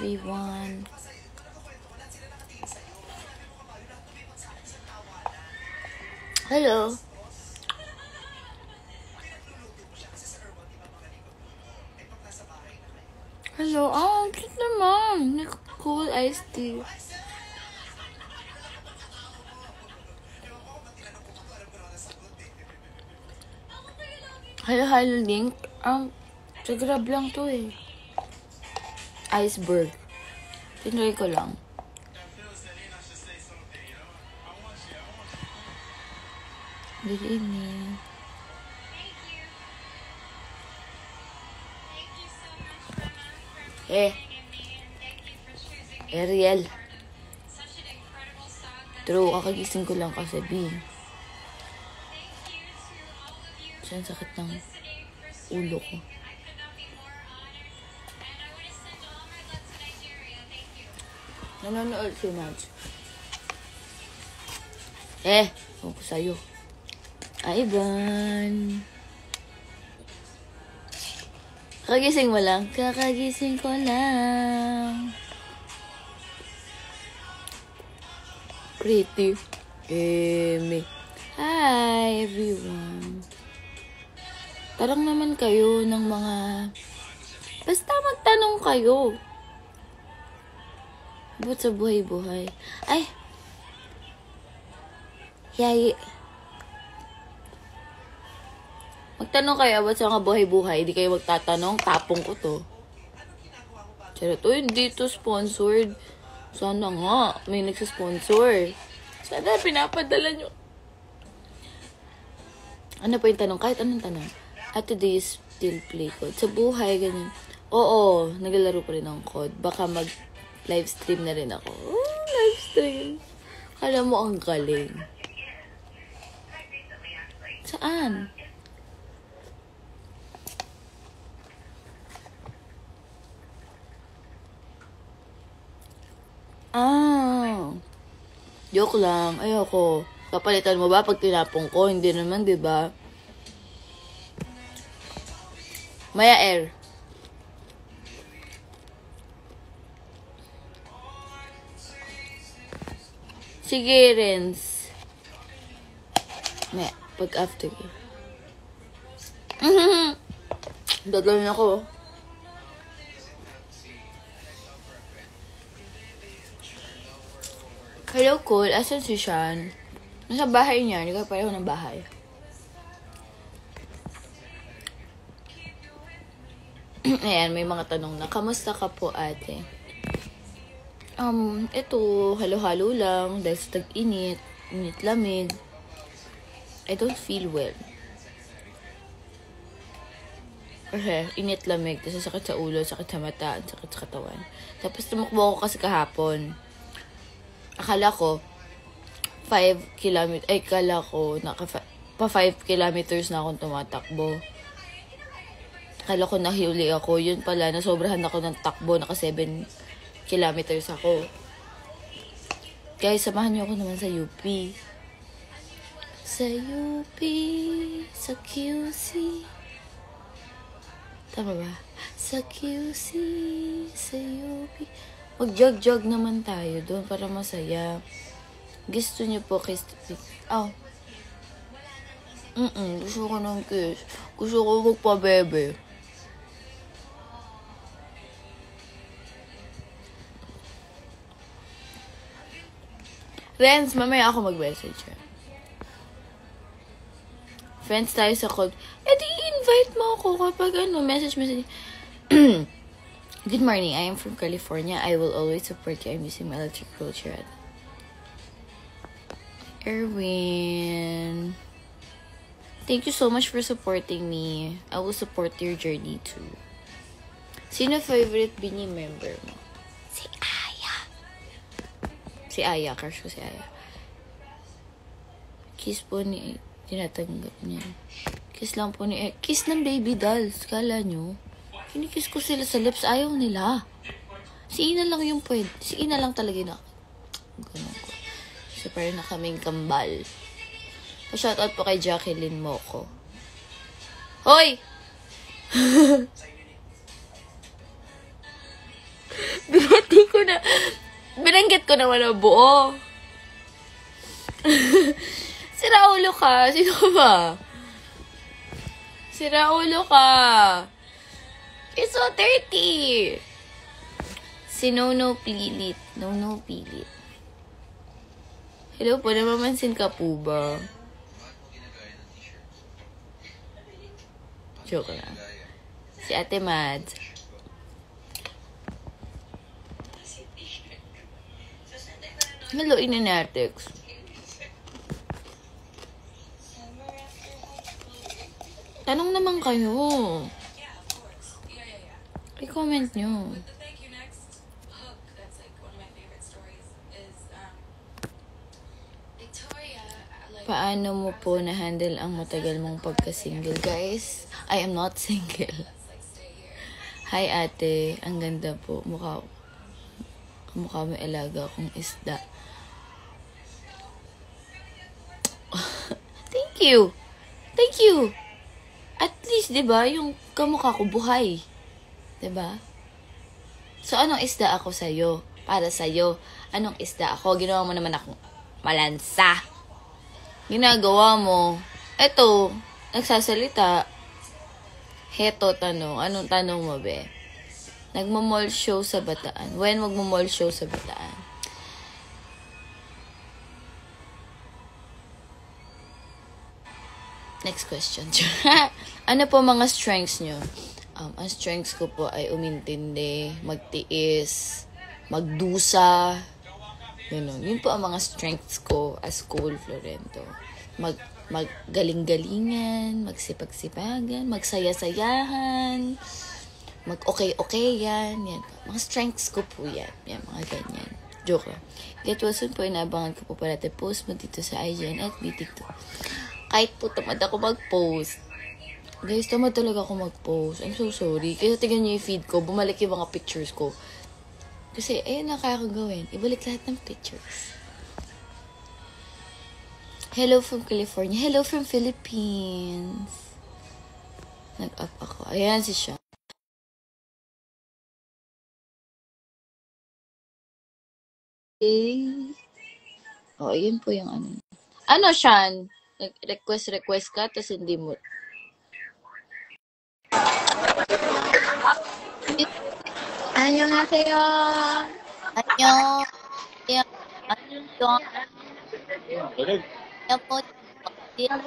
everyone. Hello. Hello. Oh, cute naman. Cool iced tea. Hello, Link. Sa Grab lang to eh. Iceberg. Tinry ko lang. Good evening. Ariel. True, kakagising ko lang kasi B. Saan sakit ng ulo ko. Nanonood si Mads. Huwag ko sa'yo. Ivan. Kakagising mo lang? Kakagising ko lang. Pretty. Me. Hi, everyone. Tarang naman kayo ng mga... Basta magtanong kayo. About sa buhay-buhay. Ay! Yay! Magtanong kayo about sa mga buhay-buhay. Hindi kayo magtatanong. Tapong ko to. Charot. Uy, hindi to sponsored. Sana nga. May nagsasponsor. Sana pinapadala nyo. Ano pa yung tanong? Kahit anong tanong. At today is still play code. Sa buhay, ganyan. Oo, naglalaro pa rin ng code. Baka mag-live stream na rin ako. Live stream. Kala mo ang galing. Saan? Joke lang. Ayoko. Kapalitan mo ba pag tinapong ko? Hindi naman, di ba? Maya Air. Sige, Renz. Maya, pag after ko. Dadalhin ako. Hello, Cole. Asan si Sean? Nasa bahay niya. Hindi ka pareho ng bahay. Ayan, may mga tanong na. Kamusta ka po, ate? Ito, halo-halo lang. Dahil sa tag-init. Init-lamig. I don't feel well. Kasi, init-lamig. Tapos sakit sa ulo, sakit sa mata, sakit sa katawan. Tapos tumakbo ako kasi kahapon. Akala ko, 5 kilometers, akala ko, pa 5 kilometers na akong tumatakbo. Akala ko nahuli ako. Yun pala, nasobrahan ako ng takbo. Naka 7 kilometers ako. Guys, samahan niyo ako naman sa UP. Sa UP, sa QC. Tama ba? Sa QC, sa UP. Mag-jog-jog naman tayo doon para masaya. Gusto niyo po kiss. Gusto ko ng kiss. Gusto ko magpa-bebe. Renz, mamaya ako mag-message. Friends tayo sa call. Di invite mo ako kapag message. Good morning, I am from California. I will always support you. I'm using my electric wheelchair. Erwin. Thank you so much for supporting me. I will support your journey too. Sino favorite Bini member mo? Si Aya. Si Aya, crush ko si Aya. Kiss po ni... Tinatanggap niya. Kiss lang po ni... Kiss ng baby dolls. Kala nyo? Kinikiss ko sila sa lips. Ayaw nila. Si Ina lang yung pwede. Si Ina lang talaga na... Ganun ko. Super na kaming kambal. Pa-shoutout po kay Jacqueline Moco. Hoy! Di ba ko na. Binanggit ko naman ang buo. Sira ulo ka. Sino ka ba? Sira ulo ka. It's so dirty. Si Nono Pilit. Nono Pilit. Hello po, namamansin ka po ba? Joke lang. Si Ate Mads. Hello, Inanatics. Tanong naman kayo. I-comment nyo. Paano mo po na-handle ang matagal mong pagka-single? Guys, I am not single. Hi ate, ang ganda po. Mukha mo alaga akong isda. Thank you. Thank you. At least, 'di ba, yung kamukha ko buhay. 'Di ba? So anong isda ako sa Para sa anong isda ako? Ginawa mo naman akong malansa. Ginagawa mo. Eto, nagsasalita. Heto tanong. Anong tanong mo, be? Nagmo-mall show sa Bataan. When magmo-mall show sa Bataan? Next question. Ano po mga strengths nyo? Ang strengths ko po ay umintindi, magtiis, magdusa. Ganun. Yun po ang mga strengths ko as Cole Florento. Maggaling-galingan, magsipag-sipagan, magsaya-sayahan, mag-okay-okay-yan. Yan. Mga strengths ko po yan. Yan, mga ganyan. Joke lang. Get well soon po, inaabangan ko po parati post mo dito sa IGN at BTikTok. Kahit po tamad ako mag-post. Guys, tamad talaga ako mag-post. I'm so sorry. Kaya tignan niyo yung feed ko, bumalik yung mga pictures ko. Kasi, ayun na kaya kong gawin. Ibalik lahat ng pictures. Hello from California. Hello from Philippines. Nag-up ako. Ayan si Sean. Oh, ayun po yung ano. Ano, Sean? Nag-request ka, tapos hindi mo. 안녕하세요. 안녕. 안녕. Yan po. Ano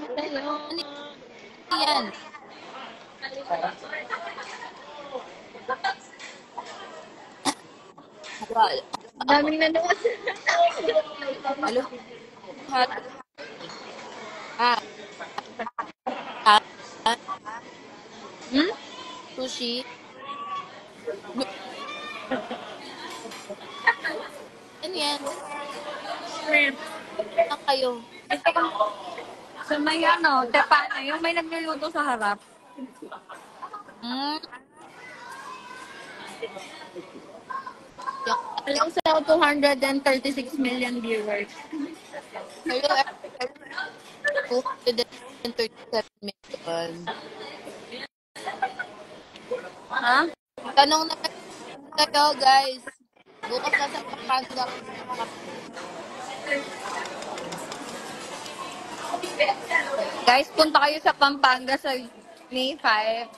yan? Daming nanood. Hello? Sushi? Ano yan? Shrimp. Saan kayo? So may tepana, yung may nagluluto sa harap. Alam sa 236 million viewers. Hello, 237 million. Ha? Tanong naman kayo, guys. Bukas na sa Pampanga. Guys, punta kayo sa Pampanga sa May 5.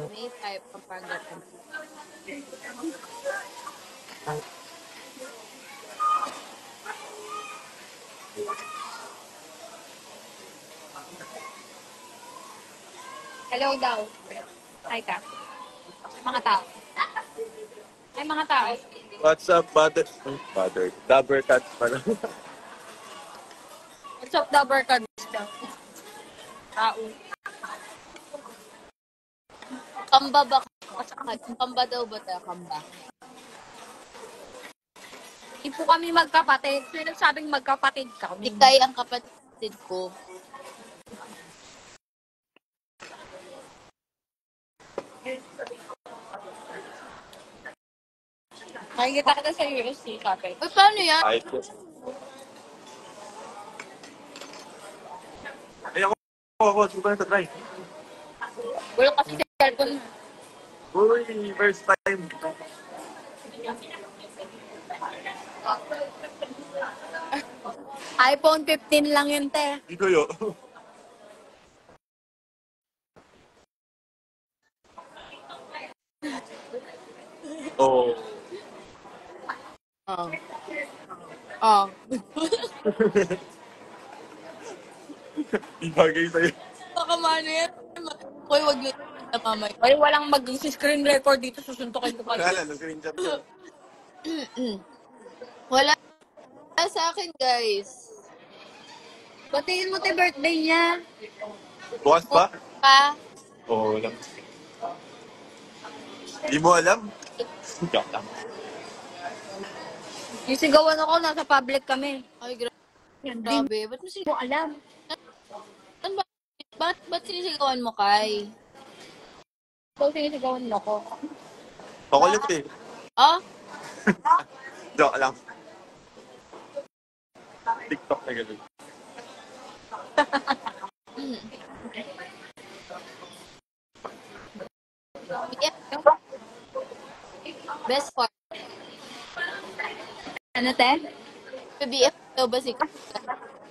May 5, Pampanga. Hello daw. Hi ka. Mga tao. Ay, mga tao. What's up, butter? Dabber cat pala. What's up, Dabber Cards daw? Tao. Kamba ba? Kamba daw ba tayo? Kamba. Hindi po kami magkapatid. Sino sabing magkapatid kami? Ikay ang kapatid ko. Makikita ka na sa USC, kapit. Uy, paano yan? Ay, po. Ay, ako. Hindi ko na try. Wala kasi sa cellphone. Uy, first time. iPhone 15 lang yun, te. Hindi ko yun. Oh. Oh. Oh. Ibagay sa'yo. Baka mano yan. Hoy, wag yun na mamay. Ay, walang mag-screen record dito. Susuntukin ko pala. Wala, nag-screenshot ko. Wala sa akin, guys. Batiin mo, te, birthday niya. Bukas pa? Pa. Oo, wala. Hindi mo alam? Joke lang. Sisigawan ako, nasa public kami. Ay, Hindi grabe. Ba't mo mo alam. ba't sinisigawan mo, Kai? So, sinisigawan mo ko. Pakulit eh. Oh? Joke lang. TikTok na gano'n. BF, best part. Ano, te? BF daw ba si Kai?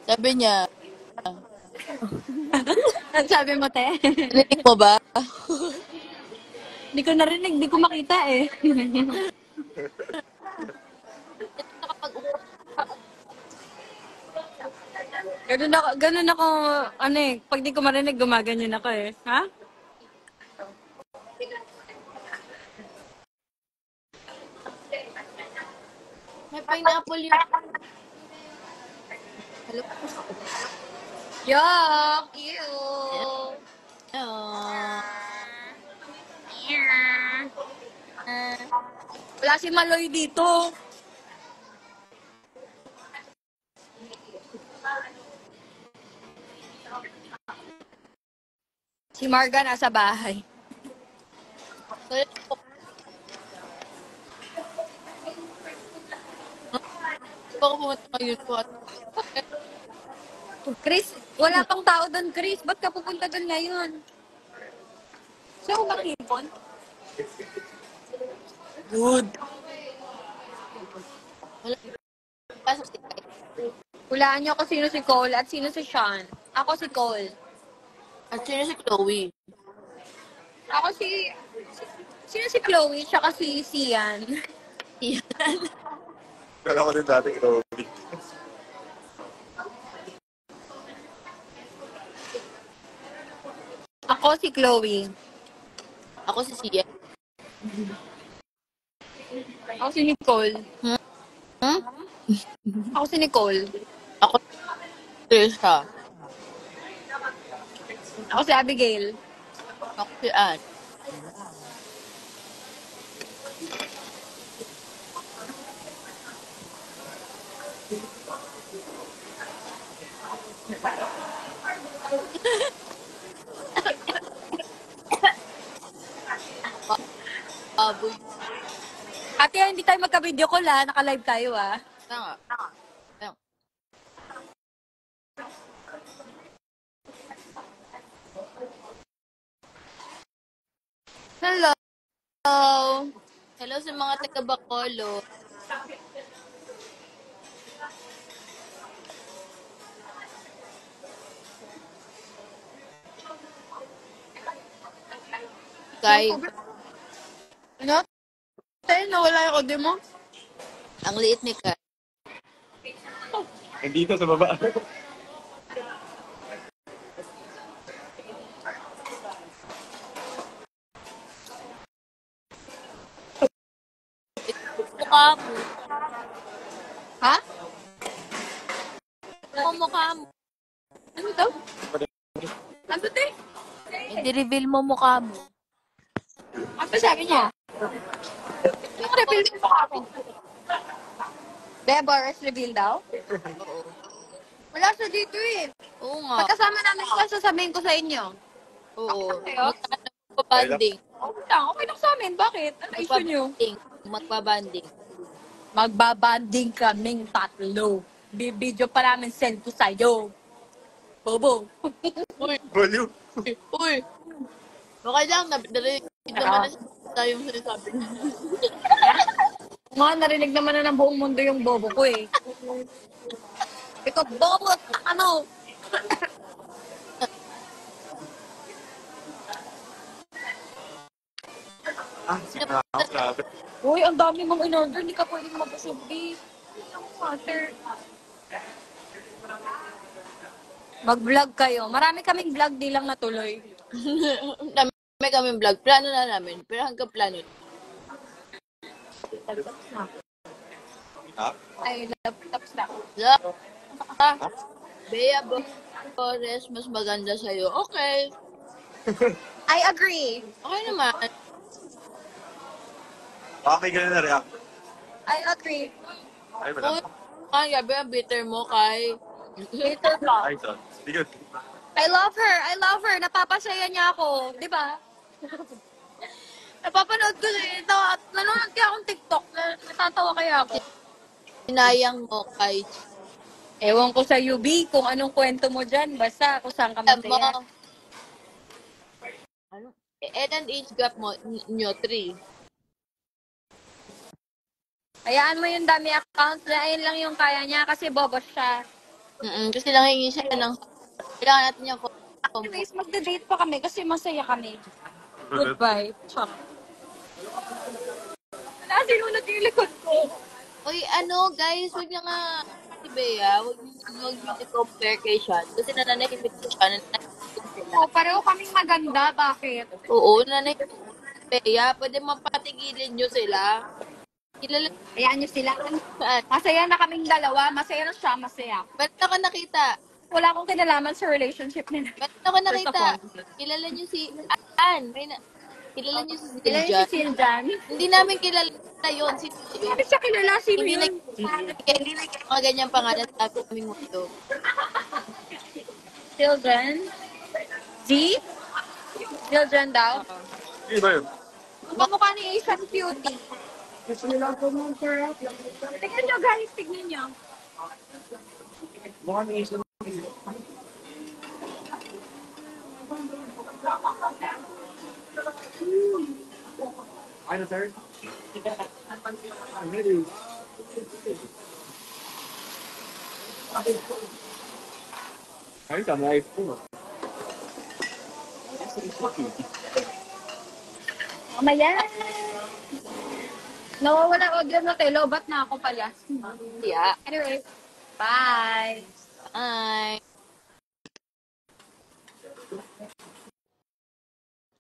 Sabi niya, Ano sabi mo, te? narinig mo ba? Hindi ko narinig, hindi ko makita eh. Ito nakapag-upo. Ganun ako, ano eh, pag di ko marinig, gumaganyan ako eh. Ha? May pineapple yung... Hello? Yuck! Ew! Oh. Wala si Maloy dito. Si Marga nasa bahay. Kaya ako pumunta ngayon po at Chris, wala pang tao doon, Chris. Ba't ka pupunta doon ngayon? Siya ko makipon? good. Wala pasok si Kai. Hulaan niyo kung sino si Cole at sino si Sean. Ako si Cole. At sino si Chloe? Ako si... Sino si Chloe tsaka si Sian? Yan. Kala ko din dati ito. Ako si Chloe. Ako si Sia. Ako si Nicole. Hmm? Ako si Nicole. Ako si Trisha. Ako si Abigail. Ako si Ann. Baboy. Ate, hindi tayo magka-video call ha. Naka-live tayo ha. Nga. Nga. Hello. Hello sa mga taga Bacolod. Kai, Ano? Tayo, nawala yung audio mo. ang liit ni Kai. Nandito sa baba. Mukha mo. Ha? Mukha mo. Ano to? Ano to? Hindi reveal mo mukha mo. Ano sabi niya? Yung reveal din mo ako. Beboris reveal daw? Oo. Wala siya dito eh. Oo nga. Pagkasama namin siya, sasabihin ko sa inyo. Oo. Kayo? Magbabanding. Okay lang, okay lang sa amin. Bakit? Ano issue niyo? Magbabanding. Magbabanding kaming tatlo. Bibidyo pa namin send ko sa'yo. Bobo. Uy! Baliw. Uy! Okay lang. Narinig naman na sa yung sinasabi niya. Nga, narinig naman na ng buong mundo yung bobo ko eh. Ikaw, bobo, ano? Grabe. Uy, ang dami mong in-order, hindi ka pwedeng mabusog, babe. Water. Mag-vlog kayo. Marami kaming vlog, di lang natuloy. Dami kaming vlog. Plano na namin. Pero hanggang plano. Ha? Ay, love, tapos na. Bea Bores, mas maganda sa'yo. Okay. I agree. Okay naman. Okay ka na react. I agree. Ay, wala. Uy, gabi ang bitter mo kay... Later vlog. Ay, son. Sige. I love her. I love her. Napapasaya niya ako. Di ba? Napapanood ko siya. Nanonood kaya akong TikTok. Natatawa kaya ako. Sinayang mo kay... Ewan ko sa UB kung anong kwento mo dyan. Basta kung saan ka Alam mo, masaya. ano? Ilan age gap mo? Nyo, 3. Hayaan mo yung dami accounts. Ayun lang yung kaya niya kasi bobo siya. Kasi lang hingi siya ng... Kailangan natin yung combo. Anyways, magda-date pa kami kasi masaya kami. Goodbye. Chok. Wala, sinunod yung likod ko. Uy, ano, guys, wag niyo nga... Si Bea, wag niyo i-compare kay Sean. Kasi nananahimik si Sean. Nananahimik sila. Oh, pareho kaming maganda. Bakit? Oo, nananahimik si Bea. Pwede mapatigilin niyo sila. Kilala Hayaan niyo sila. saan? Masaya na kaming dalawa. Masaya na siya. Masaya. Meron ako nakita. Wala akong kinalaman sa relationship nila. Meron ako First of nakita. all. Kilala niyo si Ann. Kilala niyo si Ilan si Siljan. Siljan? Hindi namin kilala yun. Sino yun? Hindi siya kilala. Sino Hindi yun? nagbigay mga ganyang pangalan sa aming mundo. Siljan? Z? Siljan daw? Sige ba yun? Kamukha ni Asian Cutie. Tignan nyo guys, tignan nyo. Ay, tama. Mamaya. Nawawala audio na tayo. Lobat na ako pala. Yeah. Anyway, bye. Bye.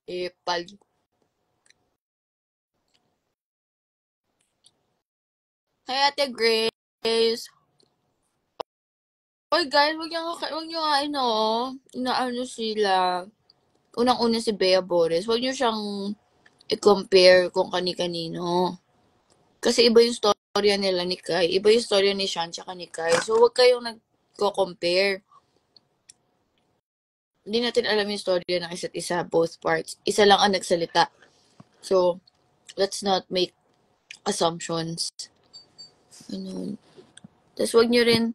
Ipal. Hi, Ate Grace. Oy, guys, wag niyo nga, inaano sila. Unang-una si Bea Bores. Wag niyo siyang i-compare kung kani-kanino. Kasi iba yung storya nila ni Kai. Iba yung storya ni Sean tsaka ni Kai. So, wag kayong nagko-compare. Hindi natin alam yung storya ng isa't isa, both parts. Isa lang ang nagsalita. So, let's not make assumptions. Ganun. Tapos wag niyo rin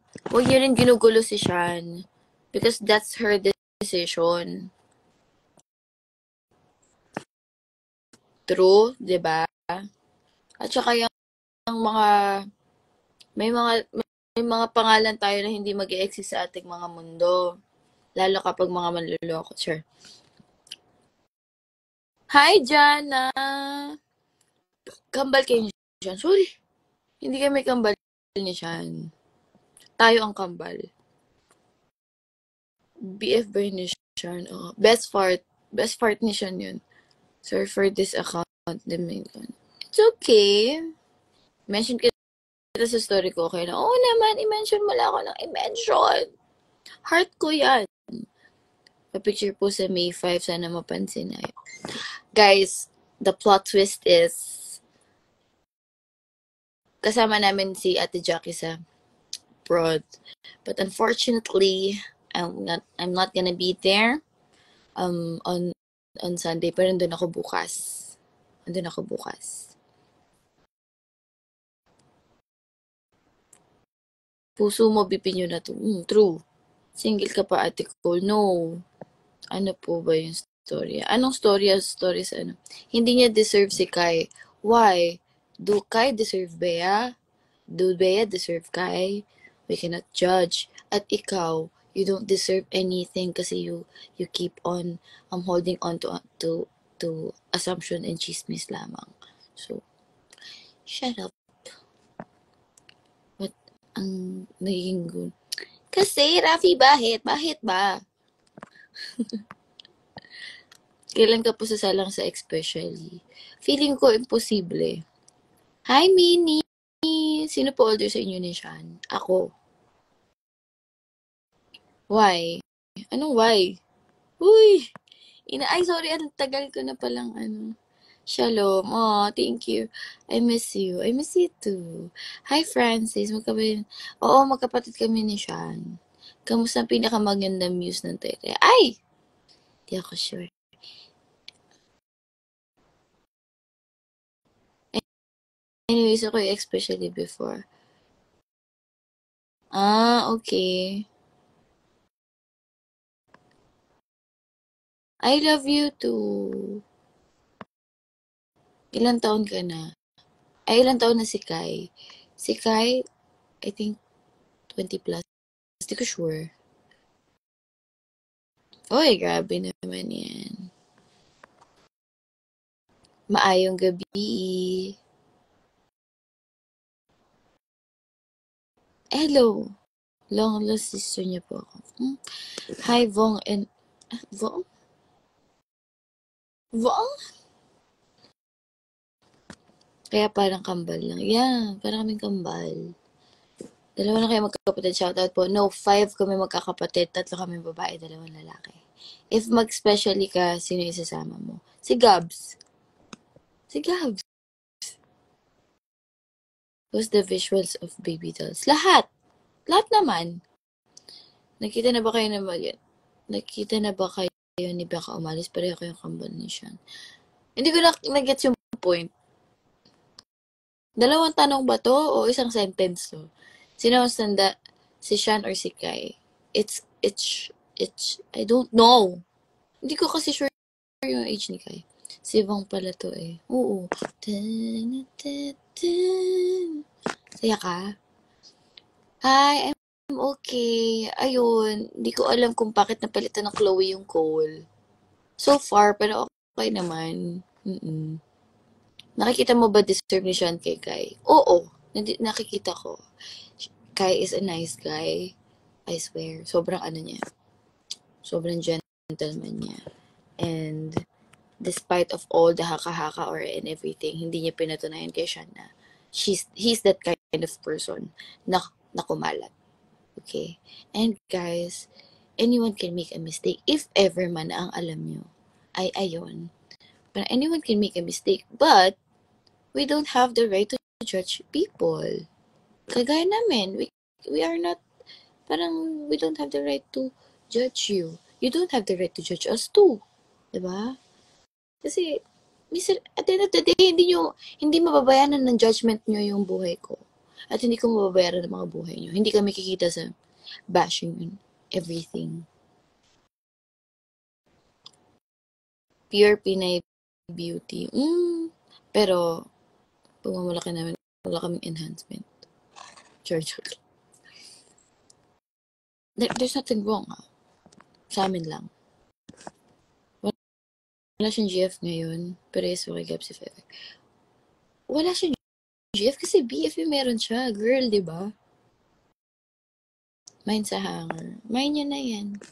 ginugulo si Sean. Because that's her decision. True, 'di ba? At saka yung mga may mga pangalan tayo na hindi mag-e-exist sa ating mga mundo. Lalo kapag mga manluloko, sure. Hi, Jana! Kambal kayo ni Sean. Sorry. Hindi kami kambal ni Sean. Tayo ang kambal. BF ba yun ni Sean? Oh, best part ni Sean yun. Sorry for this account. It's okay. Mention kita sa story ko. Okay na. Oo naman, i-mention mo lang ako ng i-mention. Heart ko yan. Pa-picture po sa May 5. Sana mapansin na yun. Guys, the plot twist is kasama namin si Ate Jackie sa prod. But unfortunately, I'm not gonna be there on Sunday. Pero nandun ako bukas. Puso mo, bipin nyo na to. True. Single ka pa, Ate Cole. No. Ano po ba yung story? Anong story sa ano? Hindi niya deserve si Kai. Why? Do Kai deserve Bea? Do Bea deserve Kai? We cannot judge. At ikaw, you don't deserve anything kasi you keep on holding on to assumption and chismis lamang. So, shut up. What ang naging good? Kasi, Rafi, Bakit ba? Kailan ka po sasalang sa especially? Feeling ko imposible. Hi, Minnie! Sino po older sa inyo ni Sean? Ako. Why? Anong why? Uy! Ay, sorry, ang tagal ko na palang Shalom. Oh, thank you. I miss you. I miss you too. Hi, Francis. Magkapatid kami ni Sean. Kamusta ang pinakamagandang muse ng Tere? Ay! Di ako sure. Anyways, ako especially before. Okay. I love you too. Ilang taon ka na? Ilang taon na si Kai? Si Kai, I think 20 plus. Hindi ko sure. Oy, grabe naman yan. Maayong gabi. Hello. Long lost sister niya po ako. Hi, Vong and... Vong? Vong? Kaya parang kambal lang. Yeah, parang kaming kambal. Dalawa na kayo magkakapatid. Shoutout po. No, 5 kami magkakapatid. 3 kami babae, 2 lalaki. If mag-specially ka, sino isasama mo? Si Gabs. Si Gabs. What's the visuals of baby dolls? Lahat. Lahat naman. Nakita na ba kayo ni Becca umalis? Pareho kayong kambal ni Sean. Hindi ko na-gets yung point. Dalawang tanong ba to o isang sentence to? Sino mas tanda? Si Sean or si Kai? It's, I don't know. Hindi ko kasi sure yung age ni Kai. Si Vong pala to eh. Oo. Saya ka? Hi, I'm okay. Ayun, hindi ko alam kung bakit napalitan ng Chloe yung Cole. So far, pero okay naman. Nakikita mo ba deserve ni Sean kay Kai? Oo, nakikita ko. Kai is a nice guy. I swear. Sobrang niya. Sobrang gentleman niya. And despite of all the haka-haka and everything, hindi niya pinatunayan kay Sean na he's that kind of person na kumalat. Okay? And guys, anyone can make a mistake. If ever man ang alam nyo, ay ayon. But anyone can make a mistake. But, we don't have the right to judge people. Kagaya namin, we are not, we don't have the right to judge you. You don't have the right to judge us too. Diba? Kasi, at the end of the day, hindi mababayaran ng judgment nyo yung buhay ko. At hindi ko mababayaran ng mga buhay nyo. Hindi kami kikita sa bashing and everything. Pure Pinay beauty. Pero, pagmamalaki namin, wala kaming enhancement. Church. There's nothing wrong, Sa amin lang. Wala siyang GF ngayon, pero is okay gap si Fefe. Wala siyang GF kasi BF meron siya. Girl, di ba? Mine sa hanger. Mine niya na yan.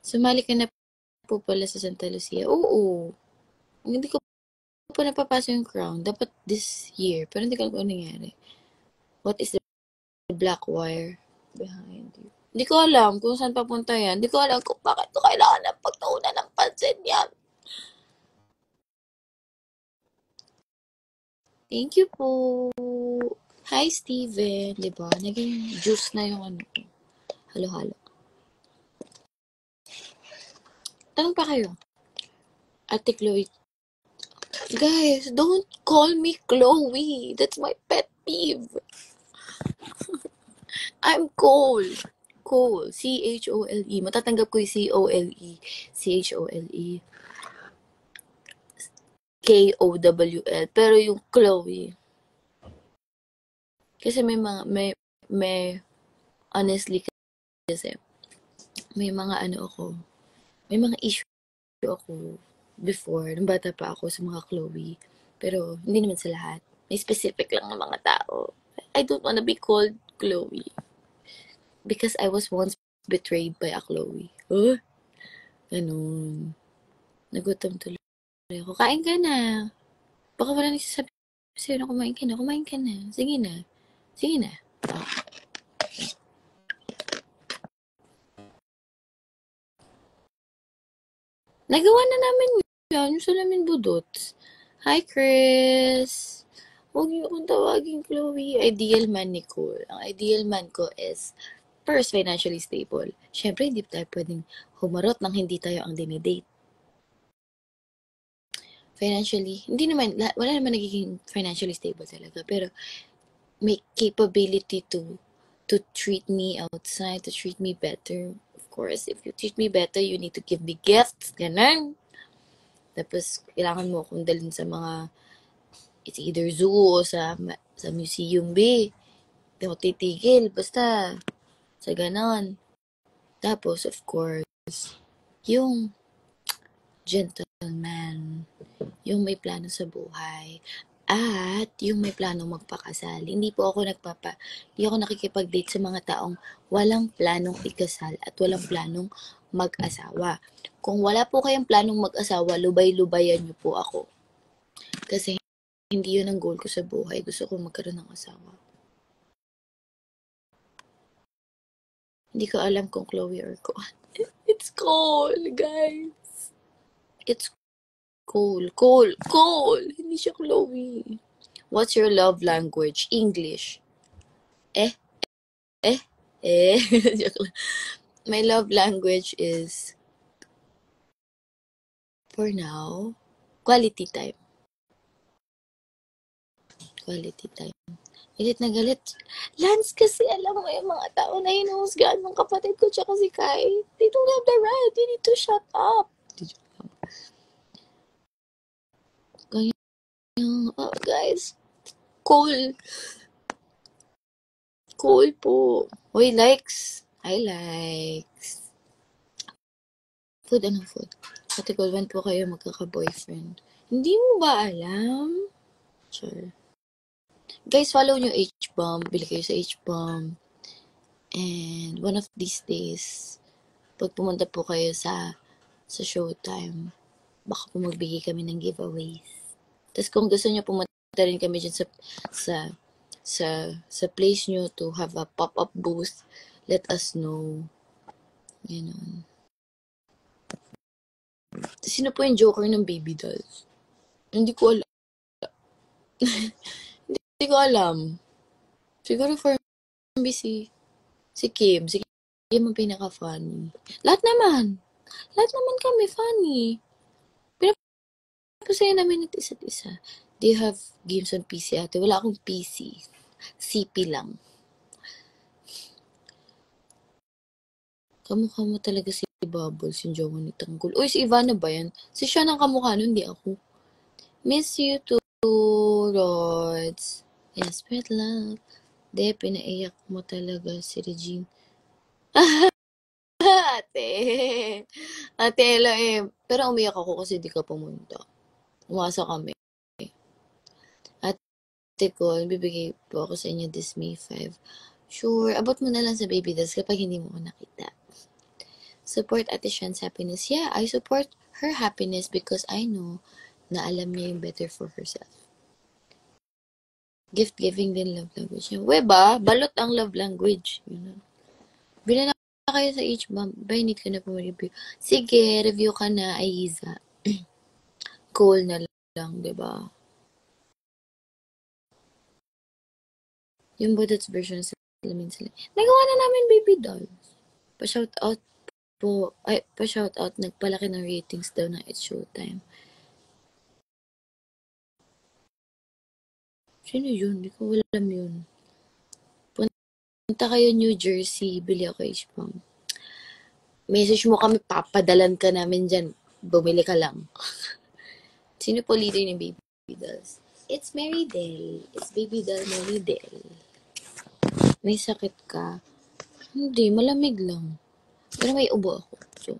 Sumali ka na po pala sa Santa Lucia. Oo. Hindi ko pa napapasa yung crown. Dapat this year. Pero hindi ko alam kung nangyari. What is the black wire behind you? Hindi ko alam kung saan papunta yan. Hindi ko alam kung bakit ko kailangan ng pagtuunan ng pansin yan. Thank you po. Hi, Steven. Diba? Naging juice na yung halo-halo. Tanong pa kayo. Ate Chloe. Guys, don't call me Chloe. That's my pet peeve. I'm Cole. Cole. C-H-O-L-E. Matatanggap ko yung C-O-L-E. C-H-O-L-E. Kowl. Pero yung Chloe, kasi may honestly kasi, may mga may mga issue ako before, nung bata pa ako sa mga Chloe. Pero, hindi naman sa lahat. May specific lang ng mga tao. I don't wanna be called Chloe. Because I was once betrayed by a Chloe. Oh, ganun. Nagutom tuloy ako. Kain ka na. Baka wala nagsasabi sa'yo na kumain ka na. Kumain ka na. Sige na. Sige na. Oh. Nagawa na namin yun. Yung salamin budots. Hi, Chris. Huwag niyo akong tawagin, Chloe. Ideal man ni Cole. Ang ideal man ko is first, financially stable. Siyempre, hindi tayo pwedeng humarot nang hindi tayo ang dinidate. Financially, hindi naman, wala naman nagiging financially stable talaga. Pero, may capability to treat me outside, to treat me better. Of course, if you treat me better, you need to give me gifts. Ganun. Tapos, kailangan mo akong dalhin sa mga, it's either zoo o sa museum, B. Hindi ako titigil. Basta, sa ganon. Tapos, of course, yung gentleman, yung may plano sa buhay, at yung may planong magpakasal. Hindi ako nakikipag-date sa mga taong walang planong ikasal at walang planong mag-asawa. Kung wala po kayong planong mag-asawa, lubay-lubayan niyo po ako. Kasi hindi yun ang goal ko sa buhay. Gusto ko magkaroon ng asawa. Hindi ko alam kung Chloe or Cole. It's Cole, guys. It's Cole. Hindi siya Chloe. What's your love language? English. Eh? My love language is, for now, quality time. Quality time. Galit na galit. Lance, kasi alam mo yung mga tao na hinuhusgaan ng kapatid ko tsaka si Kai. They don't have the right. They need to shut up. Ganyan. Oh, guys. Cole po. Hoy, likes. Hi, likes. Food, anong food? Ate Cole, when po kayo magkaka-boyfriend? Hindi mo ba alam? Sure. Guys, follow nyo H-Bomb. Bili kayo sa H-Bomb. And one of these days, pag pumunta po kayo sa Showtime, baka po magbigay kami ng giveaways. Tapos kung gusto nyo pumunta rin kami dyan sa place nyo to have a pop-up booth, let us know. Ganun. Sino po yung Joker ng Baby Dolls? Hindi ko alam. Hindi ko alam. Siguro for me si Kim. Si Kim ang pinaka-funny. Lahat naman kami funny. Pinapasaya namin at isa't isa. Do you have games on PC, ate? Wala akong PC. CP lang. Kamukha mo talaga si Bubbles, yung jowa ni Tanggol. Uy, si Ivana ba yan? Si siya ang kamukha nun, hindi ako. Miss you too, Rods. Yes, sweet love. De, pinaiyak mo talaga si Regine. Ate Ella Pero umiyak ako kasi di ka pumunta. Umasa kami. Ate ko, bibigay po ako sa inyo this May 5. Sure, abot mo na lang sa Baby Dolls kapag hindi mo ko nakita. Support Ate Shan's happiness. Yeah, I support her happiness because I know na alam niya yung better for herself. Gift giving din love language niya. Weba, balot ang love language. Bila na kayo sa H-Bomb. Ba, need ka na po review. Sige, review ka na, Aiza. Cool na lang, diba? Yung Budots version sa salamin sila. Nagawa na namin Baby Dolls. Pa-shoutout po. Ay, pa-shoutout. Nagpalaki ng ratings daw ng It's Showtime. Sino yun? Hindi ko alam yun. Punta kayo New Jersey. Bili ako H-Bomb. Message mo kami. Papadalan ka namin dyan. Bumili ka lang. Sino po leader ng Baby Dolls? It's Mary Del. It's Baby Doll Mary Del. May sakit ka? Hindi, malamig lang. Pero may ubo ako. So,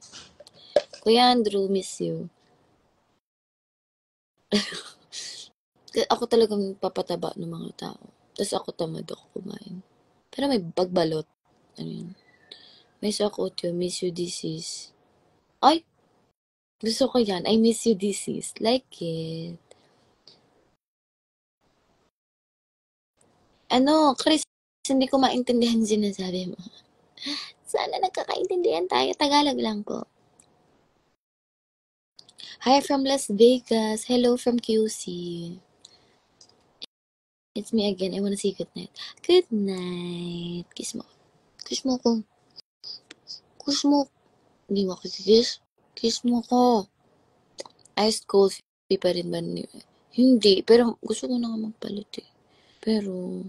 Kuya Andrew, miss you. Ako talagang papataba ng mga tao. Tapos ako tamad ako kumain. Pero may pagbalot. Ano yun? May sakotyo, miss you disease. Ay! Gusto ko yan. I miss you disease. Like it. Ano, Chris, hindi ko maintindihan sinasabi mo. Sana nagkakaintindihan tayo. Tagalog lang po. Hi from Las Vegas. Hello from QC. It's me again. I wanna say good night. Good night. Kiss mo. Kiss mo ko. Kiss mo. Hindi mo ako kiss. Kiss mo ko. Iced coffee pa rin ba? Hindi. Pero gusto ko na nga magpalit eh. Pero,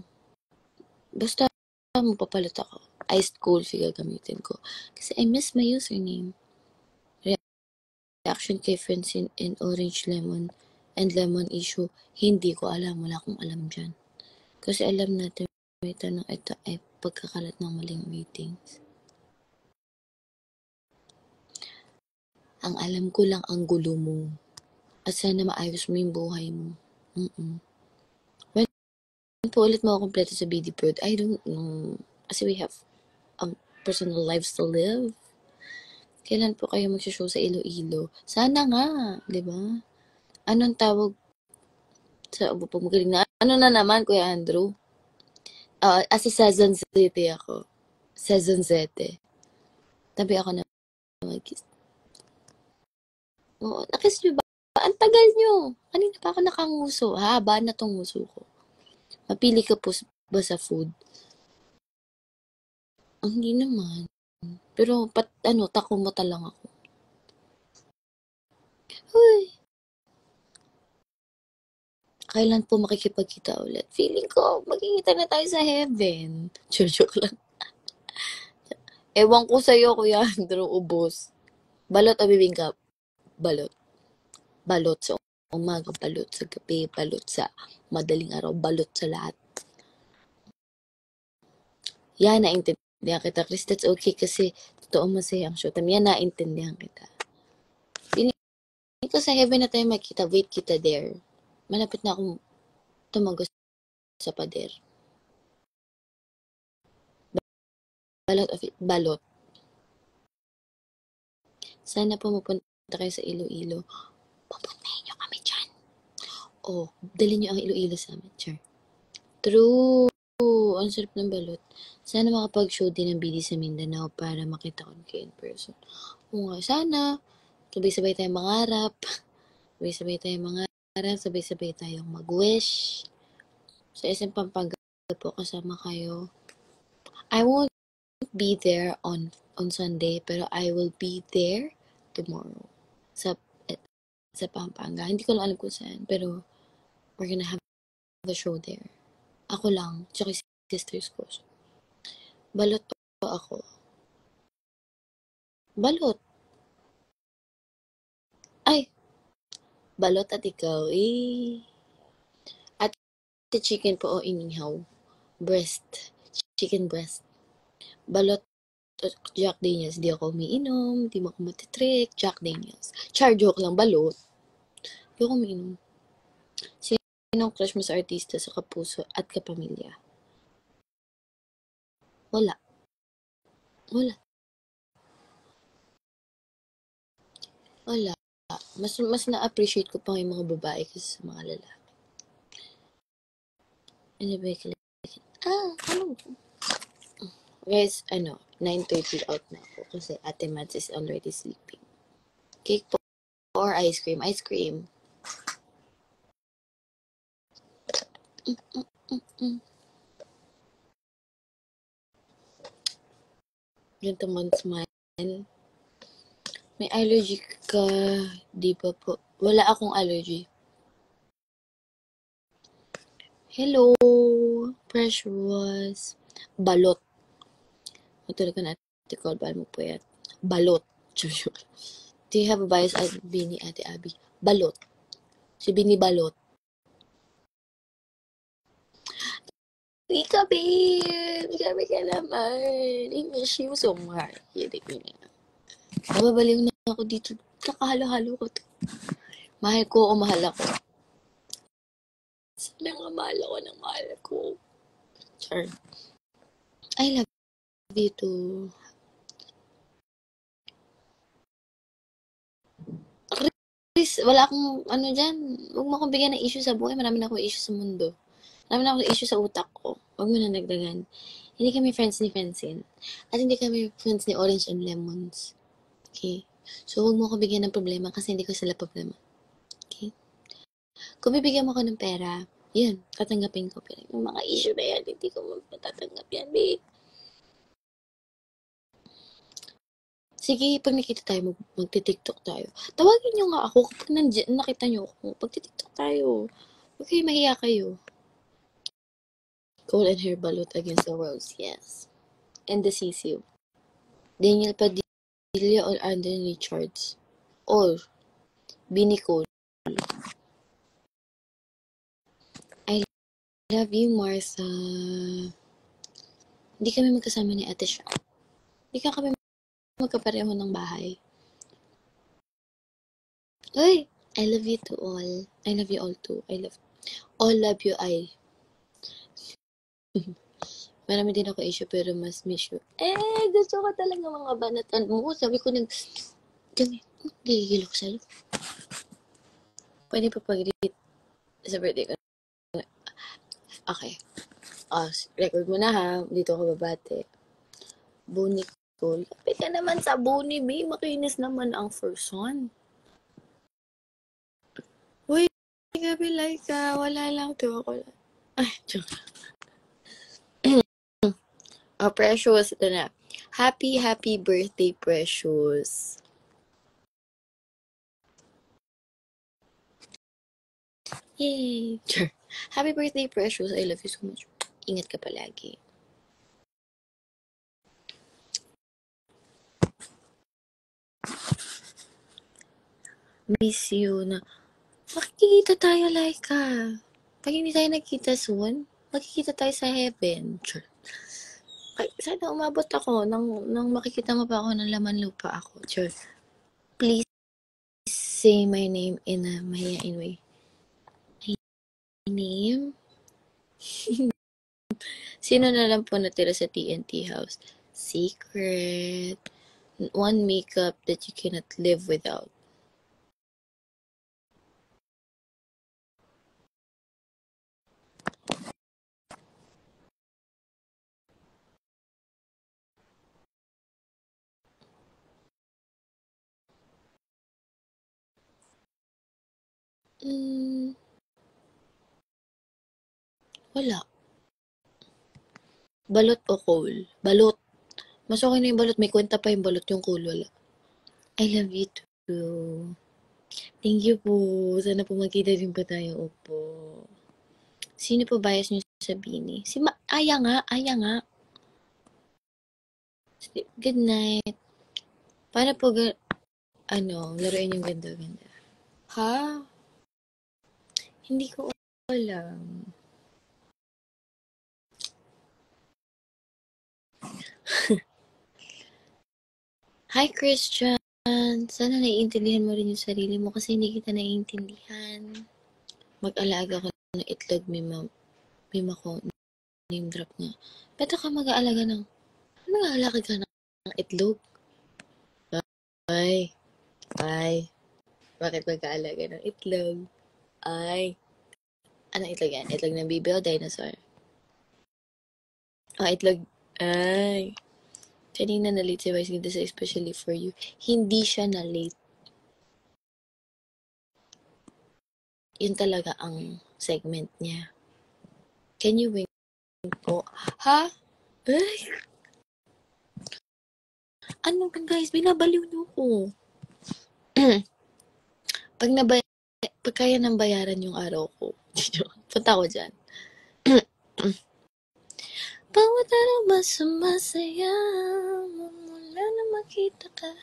basta magpapalit ako. Iced coffee gagamitin ko. Kasi I miss my username. Reaction kay Francine and Orange Lemon and Lemon issue. Hindi ko alam. Wala akong alam dyan. Kasi alam natin may tanong ito ay pagkakalat ng maling ratings. Ang alam ko lang ang gulo mo. At sana maayos mo yung buhay mo. When po ulit makakompleto sa BD Prod? I don't know. Kasi we have personal lives to live. Kailan po kayo magsishow sa Iloilo? Sana nga, di ba? Anong tawag sa magaling na? Ano na naman, Kuya Andrew? As a Sazon City ako. Sazon Zete. Tabi ako na mag-kiss. Oo, nakiss nyo ba? Ang tagal nyo. Kanina pa ako nakanguso. Haba na tong nguso ko. Mapili ka po ba sa food? Hindi naman. Pero, takumata lang ako. Uy. Kailan po makikipagkita ulit? Feeling ko, magkikita na tayo sa heaven. Joke lang. Ewan ko sa'yo, Kuya Andrew, ubos. Balot o bibingka? Balot. Balot sa umaga, balot sa gabi, balot sa madaling araw, balot sa lahat. Yan, naintindihan kita, Chris. That's okay kasi totoo masaya ang showtime. Yan, naintindihan kita. Feeling ko sa heaven na tayo makita. Wait kita there. Malapit na akong tumagos sa pader. Balot. Sana pumupunta kayo sa Iloilo. Pupuntahin nyo kami dyan. Oh, dalhin nyo ang Iloilo sa amin. Sure. True. Ang sarap ng balot. Sana makapag-show din ng BD sa Mindanao para makita ko kayo in person. Oo nga, sana. Sabay-sabay tayong mangarap. Sabay-sabay tayong mangarap. Sabay-sabay tayong mag-wish. Sa SM Pampanga po kasama kayo. I won't be there on Sunday, pero I will be there tomorrow. Sa Pampanga. Hindi ko lang alam kung saan, pero we're gonna have a show there. Ako lang, tsaka si sisters ko. Balot pa ako. Balot. Ay! Balot at ikaw, eh. At the chicken po o inihaw. Breast. Chicken breast. Balot Jack Daniels. Di ako umiinom. Di mo ako matitrick. Jack Daniels. Char, joke lang. Balot. Di ako umiinom. Sinong crush mo sa artista sa kapuso at kapamilya? Wala. Mas na-appreciate ko pa yung mga babae kasi sa mga lalaki. Ano ba yung ano? Guys, 9:30 out na ako kasi Ate Mads is already sleeping. Cake po or ice cream? Ice cream. Ganito man smile. May allergy ka, di ba po? Wala akong allergy. Hello, Precious. Balot. Matulog ka na, Ate Call, mo po yan. Balot. Do you have a bias at Bini, Ate Abby? Balot. Si Binibalot. Ika, babe! Sabi ka naman. I miss you so much. Hindi ko na. Nababaliw na ako dito. Kakahalo-halo ko to. Mahal ko o mahal ako. Sana nga mahal ako ng mahal ko. Char. I love you too. Chris, wala akong ano dyan. Huwag mo akong bigyan ng issue sa buhay. Marami na akong issue sa mundo. Marami na akong issue sa utak ko. Huwag mo na nagdagan. Hindi kami friends ni Francine. At hindi kami friends ni Orange and Lemons. Okay? So, huwag mo ako bigyan ng problema kasi hindi ko sila problema. Okay? Kung bibigyan mo ako ng pera, yun, tatanggapin ko. Pero yung mga issue na yan, hindi ko matatanggap yan, babe. Sige, pag nakita tayo, magti-TikTok tayo. Tawagin nyo nga ako kapag nakita nyo ako. Magti-TikTok tayo. Okay, mahiya kayo. Cole and her balot against the Rose, yes. And the Sisiu. Daniel Padilla or Andrew Richards. Or Bini Cole. I love you, Martha. Hindi kami magkasama ni Ate Sha. Hindi ka kami magkapareho ng bahay. Uy! I love you to all. I love you all too. All love you, I. Marami din ako issue pero mas miss you. Gusto ko talaga mga banatan mo. Sabi ko gigigil ako sa'yo. Pwede pa pag-read sa birthday ko. Okay. Record mo na ha. Dito ako babate. Buni Cole. Kapit ka naman sa Buni, B. Makinis naman ang first one. Uy, gabi like ka. Wala lang. Tiwa ko lang. Ay, joke. Precious. Ito na. Happy birthday, Precious. Yay! Sure. Happy birthday, Precious. I love you so much. Ingat ka palagi. Miss you na. Makikita tayo, Laika. Pag hindi tayo nagkita soon, makikita tayo sa heaven. Sure. Sana umabot ako nang makikita mo pa ako ng laman lupa ako. Sure. Please say my name in a mahihain way. My name? Sino na lang po natira sa TNT house? Secret. One makeup that you cannot live without. Wala. Balot o Cole? Balot. Mas okay na yung balot. May kwenta pa yung balot, yung Cole wala. I love you too. Thank you po. Sana po magkita din po tayo. Opo. Sino po bias nyo sa Bini? Aya nga. Good night. Paano po laruin yung ganda-ganda? Ha? Hindi ko alam. Hi, Christian. Sana naiintindihan mo rin yung sarili mo kasi hindi kita naiintindihan. Mag-alaga ka ng itlog, mima ko. Name drop nga. Ba't ka mag-aalaga ng... Mag-aalaga ka ng itlog? Ay. Bakit mag-aalaga ng itlog? Ay. Anong itlog yan? Itlog ng bibi o dinosaur? Itlog. Ay. Kanina na late si Vice Ganda sa especially for you. Hindi siya na late. Yun talaga ang segment niya. Can you wink po? Ha? Ay! Ano ba guys? Binabaliw niyo ko. Pag kaya nang bayaran yung araw ko. Punta ko dyan. Bawat araw ba sumasaya? Mula na makita ka,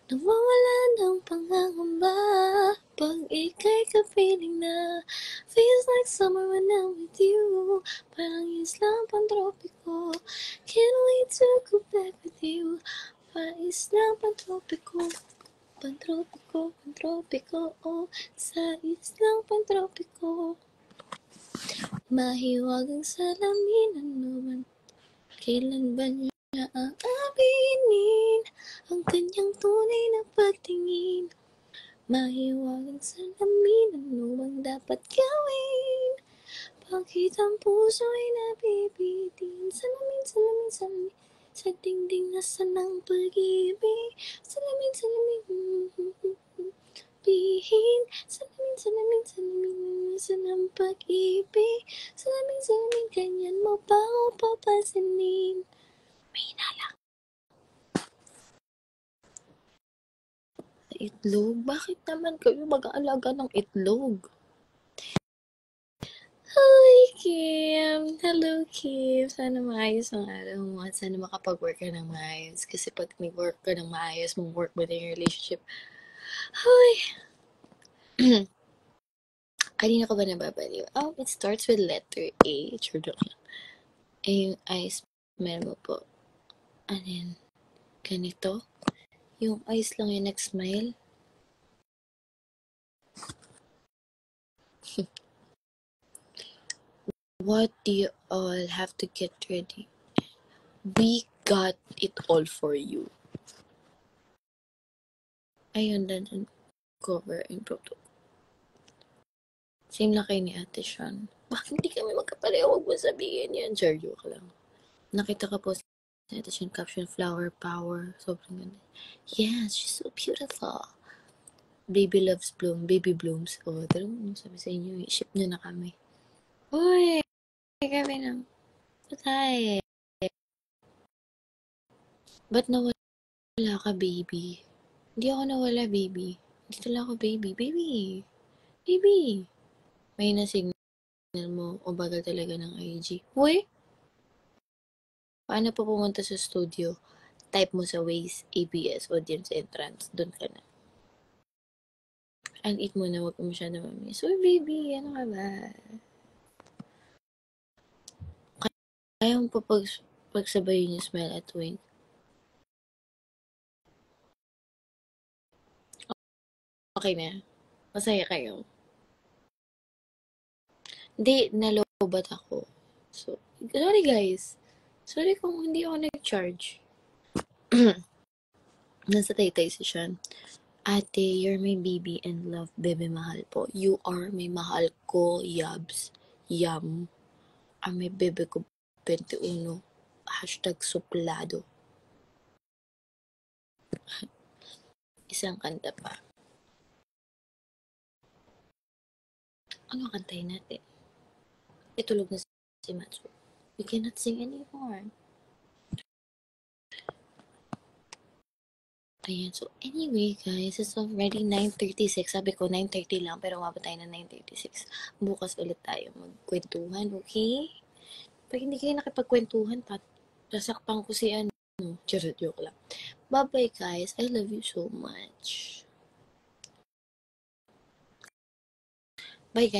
nawawala ng pangangamba. Pag ika'y kapiling na, feels like summer when I'm with you. Parang islang pantropiko, can't wait to go back with you. Parang islang pantropiko, pantropiko, pantropiko, oh. Sa islang pantropiko, mahiwagang salamin, ano man, kailan ba niya aaminin ang kanyang tunay na pagtingin? Mahiwagang salamin, ano bang dapat gawin? Bakit ang puso ay nabibitin? Salamin, salamin, salamin, sa dingding nasan ang pag-ibig? Salamin, salamin, bihin. Salamin, salamin, salamin, nasan ang pag-ibig? Salamin, salamin, ganyan mo ba ako papansinin? May hinala. Itlog? Bakit naman kayo mag-aalaga ng itlog? Hi, Kim! Hello, Kim! Sana maayos ang araw mo at sana makapag-work ka ng maayos. Kasi pag nag-work ka ng maayos, mag-work mo din yung relationship. Hi! Kanina ko ba nababaliw? Oh, it starts with letter A. Sure lang. Yung eyes, meron mo po. Ano yun? Ganito? Yung eyes lang yung nag-smile? What do you all have to get ready? We got it all for you. Ayun, dan cover and protocol. Same lang kayo ni Ate Sean. Bakit hindi kami magkapareho? Huwag mo sabihin yan. Sure, joke lang. Nakita ka po sa Ate Sean caption, flower power. Sobrang ganda. Yes, she's so beautiful. Baby loves bloom. Baby blooms. Oh, pero sabi sa inyo, ship nyo na kami. Uy! Kami nang patay. Ba't nawala ka, baby? Hindi ako nawala, baby. Dito lang ako, baby. Baby! Baby! May nasignal mo o bagal talaga ng IG. Uy! Paano po pumunta sa studio? Type mo sa Waze, ABS, Audience Entrance. Doon ka na. And eat mo na, huwag mo siya na mamiss. Uy, baby! Ano ka ba? Kaya mo pa pagsabayin yung smile at wink. Okay na. Masaya kayo. Hindi, nalobat ako. So, sorry guys. Sorry kung hindi ako nag-charge. Nasa taytay si Sean. Ate, you're my baby and love, bebe mahal po. You are my mahal ko, yabs. Yam. Ang may bebe ko, 21. Hashtag suplado. Isang kanta pa. Ano kantahin natin? Itulog na si Matsu. We cannot sing anymore. Ayan, so anyway guys, it's already 9:36. Sabi ko 9:30 lang, pero umabot tayo na 9:36. Bukas ulit tayo magkwentuhan, okay? Pag hindi kayo nakipagkwentuhan, sasakpan ko si ano. Charot, joke lang. Bye-bye guys, I love you so much. Bye guys.